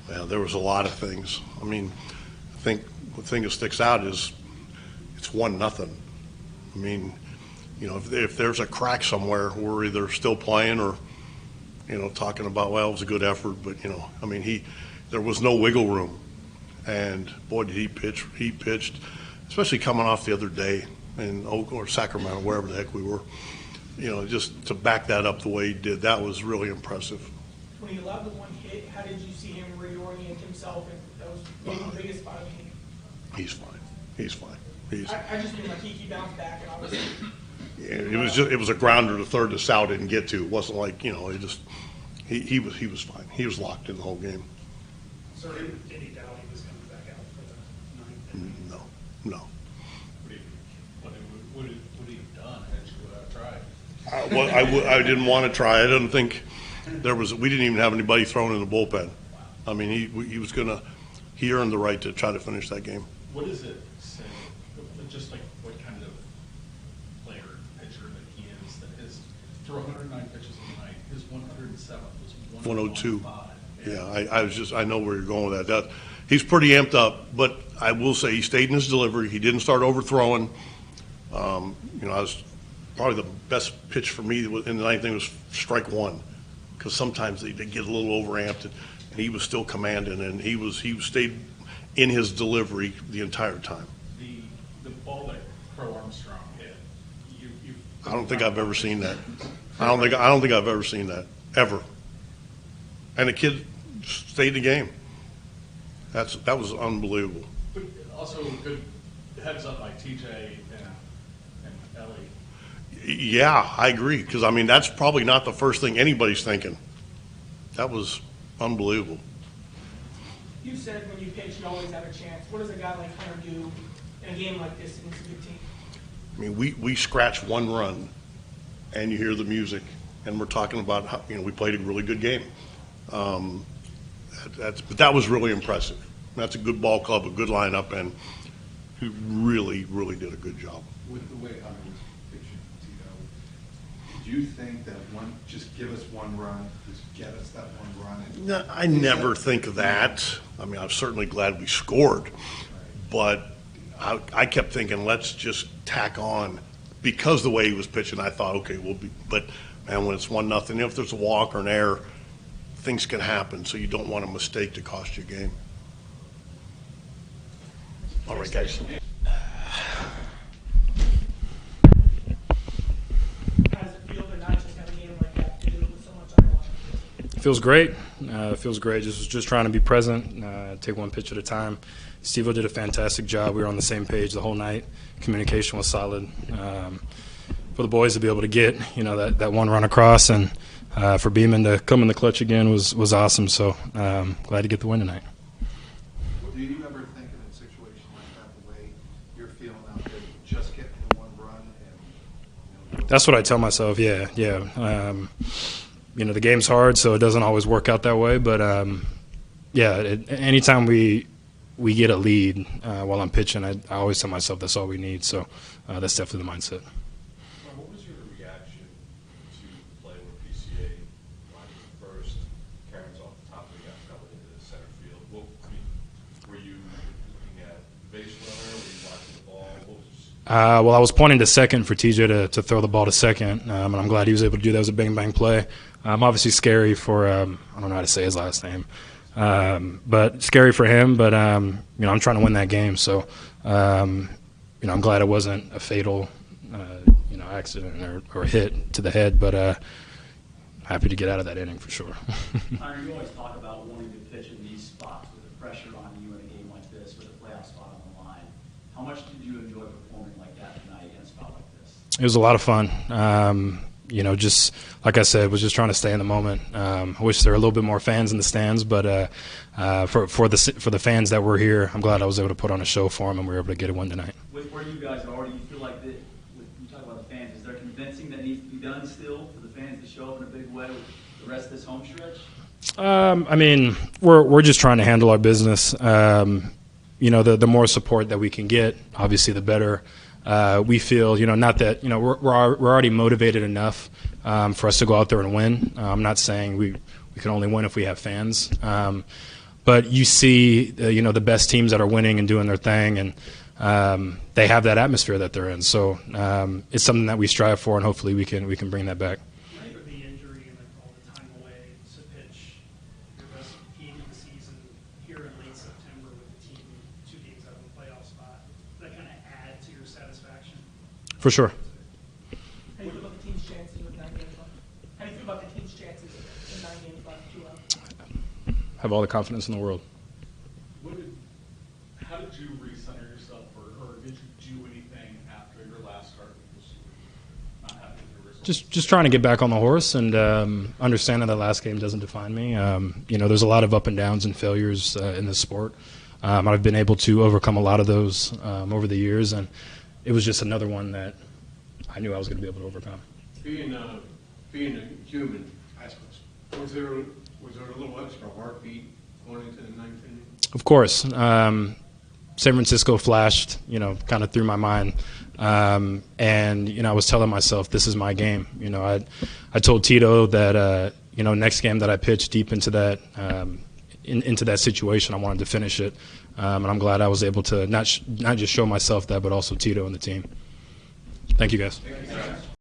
Well, there was a lot of things. I mean, I think the thing that sticks out is it's 1-0. I mean, you know, if there's a crack somewhere, we're either still playing or, you know, talking about, well, it was a good effort, but, you know, I mean, there was no wiggle room. And, boy, did he pitch. He pitched, especially coming off the other day in Oakland or Sacramento, wherever the heck we were. You know, just to back that up the way he did, that was really impressive. When he allowed the one hit, how did you see him reorient himself? And that was maybe the biggest spot of the game. He's fine. He's fine. I just mean like he bounced back and obviously. Yeah, it was a grounder to third that Sal didn't get to. It wasn't like, you know, he was fine. He was locked in the whole game. So did he doubt he was coming back out for the ninth? No. What would he have done had you tried? Well, I didn't want to try. I didn't think we didn't even have anybody thrown in the bullpen. I mean, he earned the right to try to finish that game. What does it say, just like what kind of player, pitcher that he is, that his, through 109 pitches in the night, his 107th was 102. Yeah, I know where you're going with that. He's pretty amped up, but I will say he stayed in his delivery. He didn't start overthrowing. You know, I was probably the best pitch for me in the ninth inning was strike one, because sometimes they get a little overamped, and he was still commanding, and he stayed in his delivery the entire time. The ball that Crow Armstrong hit, I don't think I've ever seen that. I don't think I've ever seen that ever. And the kid stayed in the game. That was unbelievable. But also good heads up by TJ and Ellie. Yeah, I agree, because I mean that's probably not the first thing anybody's thinking. That was unbelievable. You said when you pitch, you always have a chance. What does a guy like Hunter do in a game like this against a good team? I mean, we scratch one run, and you hear the music, and we're talking about how, you know, we played a really good game. But that was really impressive. That's a good ball club, a good lineup, and he really, really did a good job. With the way Hunter was pitching, Tito, did you think that just give us one run, just get us that one run? No, I never think of that. I mean, I'm certainly glad we scored, but I kept thinking, let's just tack on, because the way he was pitching, I thought, okay, but man, when it's 1-0, if there's a walk or an error, things can happen, so you don't want a mistake to cost you a game. All right, guys. How does it feel to not just have a game like that, to do it with so much otherwise? Feels great. Feels great. Just trying to be present, take one pitch at a time. Steve-O did a fantastic job. We were on the same page the whole night. Communication was solid. For the boys to be able to get, you know, that one run across, and for Beeman to come in the clutch again was awesome. So glad to get the win tonight. Do you ever think in a situation like that, the way you're feeling out there, just getting the one run? And, you know, that's what I tell myself. Yeah. You know, the game's hard, so it doesn't always work out that way. But anytime we get a lead while I'm pitching, I always tell myself that's all we need. So that's definitely the mindset. What was your reaction to the play where PCA lined first, Karen's off the top of the guy coming into the center field? Were you looking at the base runner? Were you watching the ball? Well, I was pointing to second for TJ to throw the ball to second, and I'm glad he was able to do that. It was a bang scary obviously scary for I don't know how to say his last name, but scary for him. But you know, I'm trying to win that game, so you know, I'm glad it wasn't a fatal you know, accident or hit to the head. But happy to get out of that inning for sure. Hunter, you always talk about wanting to pitch in these spots with the pressure on you in a game like this, with a playoff spot on the line. How much did you enjoy performing like that tonight against a spot like this? It was a lot of fun. You know, just like I said, was just trying to stay in the moment. I wish there were a little bit more fans in the stands, but for the fans that were here, I'm glad I was able to put on a show for them, and we were able to get a win tonight. With where you guys are, do you feel like that? You talk about the fans. Is there convincing that needs to be done still for the fans to show up in a big way with the rest of this home stretch? I mean, we're just trying to handle our business. You know, the more support that we can get, obviously, the better. We feel, you know, not that, you know, we're already motivated enough for us to go out there and win. I'm not saying we we can only win if we have fans. But you see, the best teams that are winning and doing their thing, and they have that atmosphere that they're in. So it's something that we strive for, and hopefully we can bring that back. After the injury and all the time away to pitch your best game of the season here in late September with the team 2 games out of the playoff spot, does that kind of add to your satisfaction? For sure. How do you feel about the team's chances with 9 games left? How do you feel about the team's chances with 9 games left, 2 out? Have all the confidence in the world. How did you recenter yourself, or did you do anything after your last start because you were not happy with the results? Just trying to get back on the horse and understanding that last game doesn't define me. There's a lot of up and downs and failures in this sport. I've been able to overcome a lot of those over the years, and it was just another one that I knew I was going to be able to overcome. Being a human, was there a little extra heartbeat going into the 9th inning? Of course. San Francisco flashed, kind of through my mind. And I was telling myself, this is my game. I told Tito that, next game that I pitched deep into that into that situation, I wanted to finish it. And I'm glad I was able to not just show myself that, but also Tito and the team. Thank you, guys. Thank you, guys.